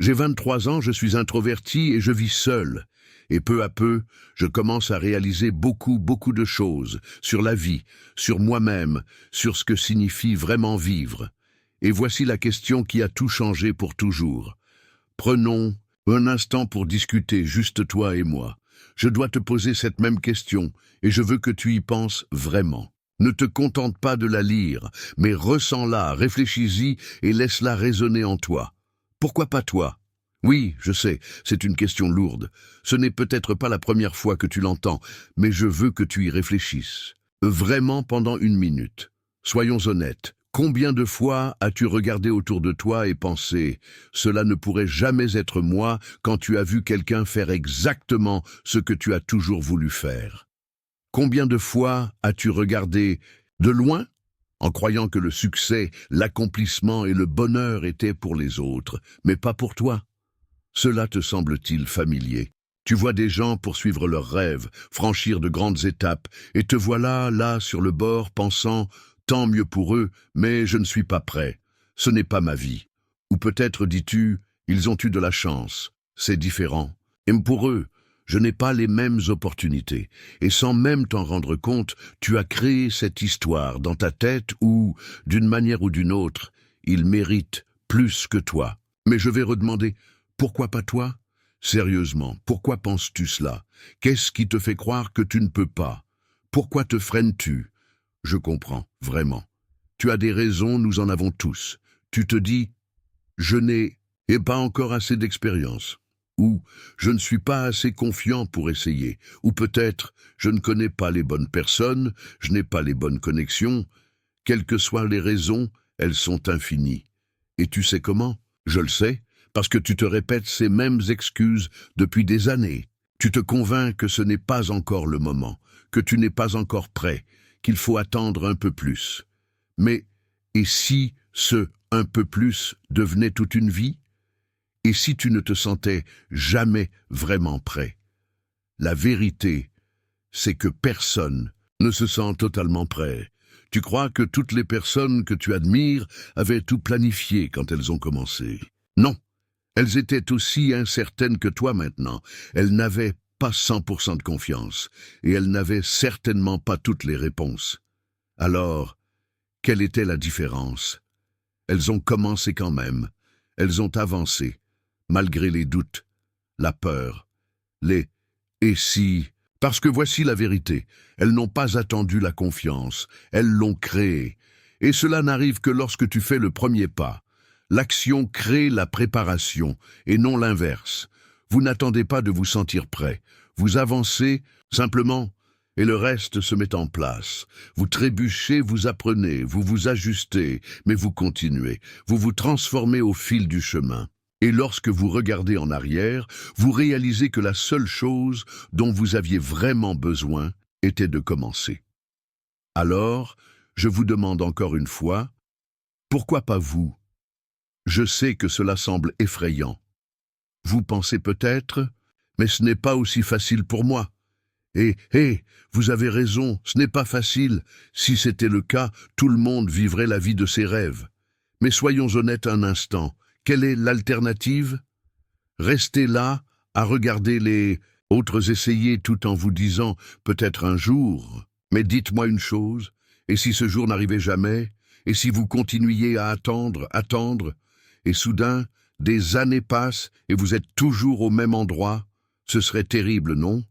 J'ai 23 ans, je suis introverti et je vis seul. Et peu à peu, je commence à réaliser beaucoup de choses sur la vie, sur moi-même, sur ce que signifie vraiment vivre. Et voici la question qui a tout changé pour toujours. Prenons un instant pour discuter, juste toi et moi. Je dois te poser cette même question, et je veux que tu y penses vraiment. Ne te contente pas de la lire, mais ressens-la, réfléchis-y et laisse-la résonner en toi. Pourquoi pas toi? Oui, je sais, c'est une question lourde. Ce n'est peut-être pas la première fois que tu l'entends, mais je veux que tu y réfléchisses. Vraiment pendant 1 minute. Soyons honnêtes. Combien de fois as-tu regardé autour de toi et pensé « Cela ne pourrait jamais être moi » quand tu as vu quelqu'un faire exactement ce que tu as toujours voulu faire? Combien de fois as-tu regardé de loin en croyant que le succès, l'accomplissement et le bonheur étaient pour les autres, mais pas pour toi? Cela te semble-t-il familier? Tu vois des gens poursuivre leurs rêves, franchir de grandes étapes, et te voilà, là, sur le bord, pensant « Tant mieux pour eux, mais je ne suis pas prêt. Ce n'est pas ma vie. » Ou peut-être dis-tu « Ils ont eu de la chance. C'est différent. Et pour eux, je n'ai pas les mêmes opportunités. » Et sans même t'en rendre compte, tu as créé cette histoire dans ta tête où, d'une manière ou d'une autre, ils méritent plus que toi. Mais je vais redemander « Pourquoi pas toi ?» Sérieusement, pourquoi penses-tu cela? Qu'est-ce qui te fait croire que tu ne peux pas? Pourquoi te freines-tu? Je comprends, vraiment. Tu as des raisons, nous en avons tous. Tu te dis « Je n'ai pas encore assez d'expérience » ou « Je ne suis pas assez confiant pour essayer » ou peut-être « Je ne connais pas les bonnes personnes, je n'ai pas les bonnes connexions ». Quelles que soient les raisons, elles sont infinies. Et tu sais comment? Je le sais. Parce que tu te répètes ces mêmes excuses depuis des années. Tu te convaincs que ce n'est pas encore le moment, que tu n'es pas encore prêt, qu'il faut attendre un peu plus. Mais, et si ce un peu plus devenait toute une vie? Et si tu ne te sentais jamais vraiment prêt? La vérité, c'est que personne ne se sent totalement prêt. Tu crois que toutes les personnes que tu admires avaient tout planifié quand elles ont commencé. Non. Elles étaient aussi incertaines que toi maintenant. Elles n'avaient pas 100% de confiance, et elles n'avaient certainement pas toutes les réponses. Alors, quelle était la différence? Elles ont commencé quand même. Elles ont avancé, malgré les doutes, la peur, les « et si ?» Parce que voici la vérité. Elles n'ont pas attendu la confiance, elles l'ont créée. Et cela n'arrive que lorsque tu fais le premier pas. L'action crée la préparation, et non l'inverse. Vous n'attendez pas de vous sentir prêt. Vous avancez, simplement, et le reste se met en place. Vous trébuchez, vous apprenez, vous vous ajustez, mais vous continuez. Vous vous transformez au fil du chemin. Et lorsque vous regardez en arrière, vous réalisez que la seule chose dont vous aviez vraiment besoin était de commencer. Alors, je vous demande encore une fois, pourquoi pas vous? Je sais que cela semble effrayant. Vous pensez peut-être, mais ce n'est pas aussi facile pour moi. Et, vous avez raison, ce n'est pas facile. Si c'était le cas, tout le monde vivrait la vie de ses rêves. Mais soyons honnêtes un instant, quelle est l'alternative? Restez là, à regarder les autres essayer tout en vous disant, peut-être un jour. Mais dites-moi une chose, et si ce jour n'arrivait jamais? Et si vous continuiez à attendre, et soudain, des années passent et vous êtes toujours au même endroit? Ce serait terrible, non?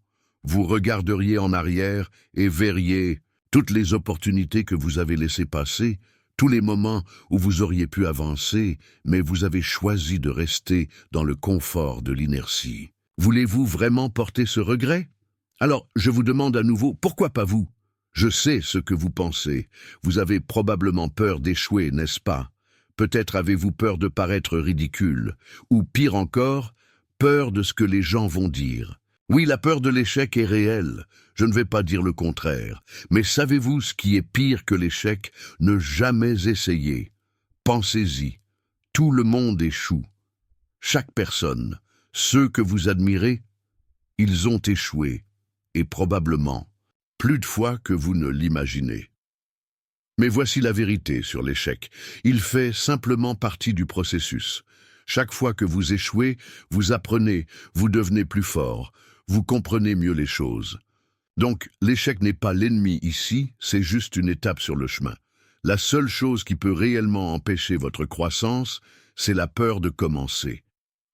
Vous regarderiez en arrière et verriez toutes les opportunités que vous avez laissées passer, tous les moments où vous auriez pu avancer, mais vous avez choisi de rester dans le confort de l'inertie. Voulez-vous vraiment porter ce regret? Alors, je vous demande à nouveau, pourquoi pas vous? Je sais ce que vous pensez. Vous avez probablement peur d'échouer, n'est-ce pas? Peut-être avez-vous peur de paraître ridicule, ou pire encore, peur de ce que les gens vont dire. Oui, la peur de l'échec est réelle, je ne vais pas dire le contraire, mais savez-vous ce qui est pire que l'échec? Ne jamais essayer. Pensez-y, tout le monde échoue. Chaque personne, ceux que vous admirez, ils ont échoué, et probablement plus de fois que vous ne l'imaginez. Mais voici la vérité sur l'échec. Il fait simplement partie du processus. Chaque fois que vous échouez, vous apprenez, vous devenez plus fort, vous comprenez mieux les choses. Donc, l'échec n'est pas l'ennemi ici, c'est juste une étape sur le chemin. La seule chose qui peut réellement empêcher votre croissance, c'est la peur de commencer.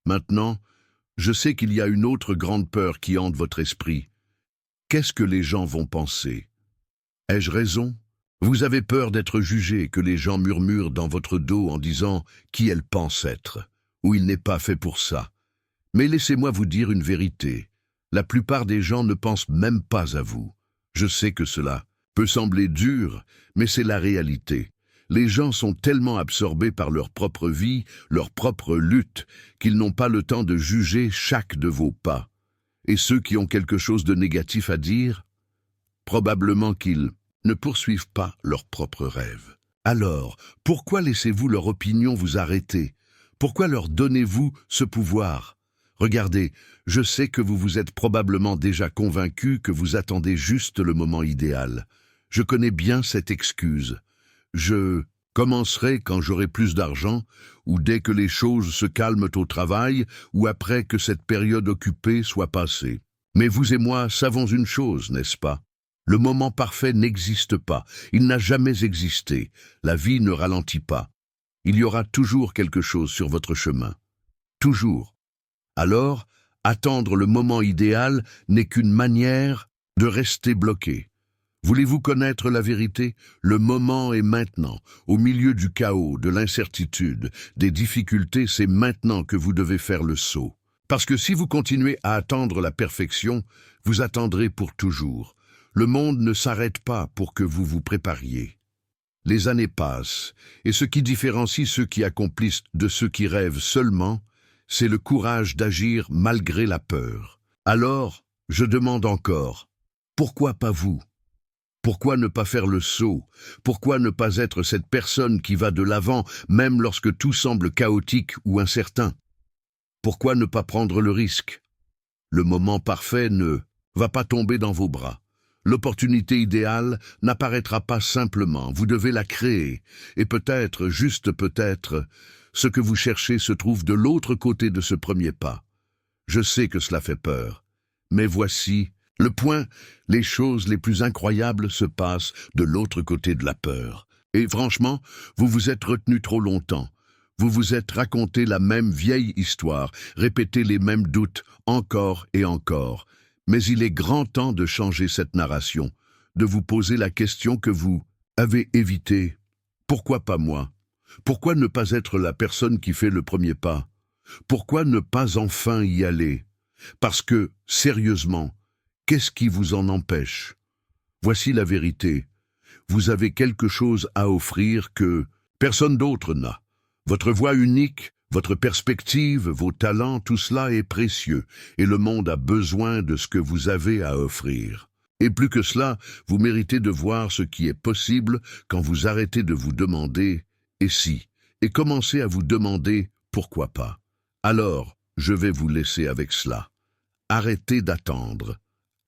Maintenant, je sais qu'il y a une autre grande peur qui hante votre esprit. Qu'est-ce que les gens vont penser? Ai-je raison? Vous avez peur d'être jugé, que les gens murmurent dans votre dos en disant qui elle pense être, ou il n'est pas fait pour ça. Mais laissez-moi vous dire une vérité. La plupart des gens ne pensent même pas à vous. Je sais que cela peut sembler dur, mais c'est la réalité. Les gens sont tellement absorbés par leur propre vie, leur propre lutte, qu'ils n'ont pas le temps de juger chaque de vos pas. Et ceux qui ont quelque chose de négatif à dire, probablement qu'ils ne poursuivent pas leurs propres rêves. Alors, pourquoi laissez-vous leur opinion vous arrêter? Pourquoi leur donnez-vous ce pouvoir? Regardez, je sais que vous vous êtes probablement déjà convaincu que vous attendez juste le moment idéal. Je connais bien cette excuse. Je commencerai quand j'aurai plus d'argent, ou dès que les choses se calment au travail, ou après que cette période occupée soit passée. Mais vous et moi savons une chose, n'est-ce pas? Le moment parfait n'existe pas, il n'a jamais existé. La vie ne ralentit pas. Il y aura toujours quelque chose sur votre chemin. Toujours. Alors, attendre le moment idéal n'est qu'une manière de rester bloqué. Voulez-vous connaître la vérité? Le moment est maintenant. Au milieu du chaos, de l'incertitude, des difficultés, c'est maintenant que vous devez faire le saut. Parce que si vous continuez à attendre la perfection, vous attendrez pour toujours. Le monde ne s'arrête pas pour que vous vous prépariez. Les années passent, et ce qui différencie ceux qui accomplissent de ceux qui rêvent seulement, c'est le courage d'agir malgré la peur. Alors, je demande encore, pourquoi pas vous? Pourquoi ne pas faire le saut? Pourquoi ne pas être cette personne qui va de l'avant, même lorsque tout semble chaotique ou incertain? Pourquoi ne pas prendre le risque? Le moment parfait ne va pas tomber dans vos bras. L'opportunité idéale n'apparaîtra pas simplement, vous devez la créer. Et peut-être, juste peut-être, ce que vous cherchez se trouve de l'autre côté de ce premier pas. Je sais que cela fait peur, mais voici le point, les choses les plus incroyables se passent de l'autre côté de la peur. Et franchement, vous vous êtes retenu trop longtemps. Vous vous êtes raconté la même vieille histoire, répété les mêmes doutes encore et encore. Mais il est grand temps de changer cette narration, de vous poser la question que vous avez évitée. Pourquoi pas moi? Pourquoi ne pas être la personne qui fait le premier pas? Pourquoi ne pas enfin y aller? Parce que, sérieusement, qu'est-ce qui vous en empêche? Voici la vérité. Vous avez quelque chose à offrir que personne d'autre n'a. Votre voix unique, votre perspective, vos talents, tout cela est précieux, et le monde a besoin de ce que vous avez à offrir. Et plus que cela, vous méritez de voir ce qui est possible quand vous arrêtez de vous demander « et si ?» et commencez à vous demander « pourquoi pas ?» Alors, je vais vous laisser avec cela. Arrêtez d'attendre.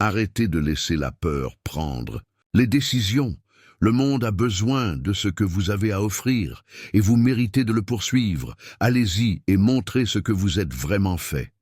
Arrêtez de laisser la peur prendre les décisions. Le monde a besoin de ce que vous avez à offrir, et vous méritez de le poursuivre. Allez-y et montrez ce que vous êtes vraiment fait.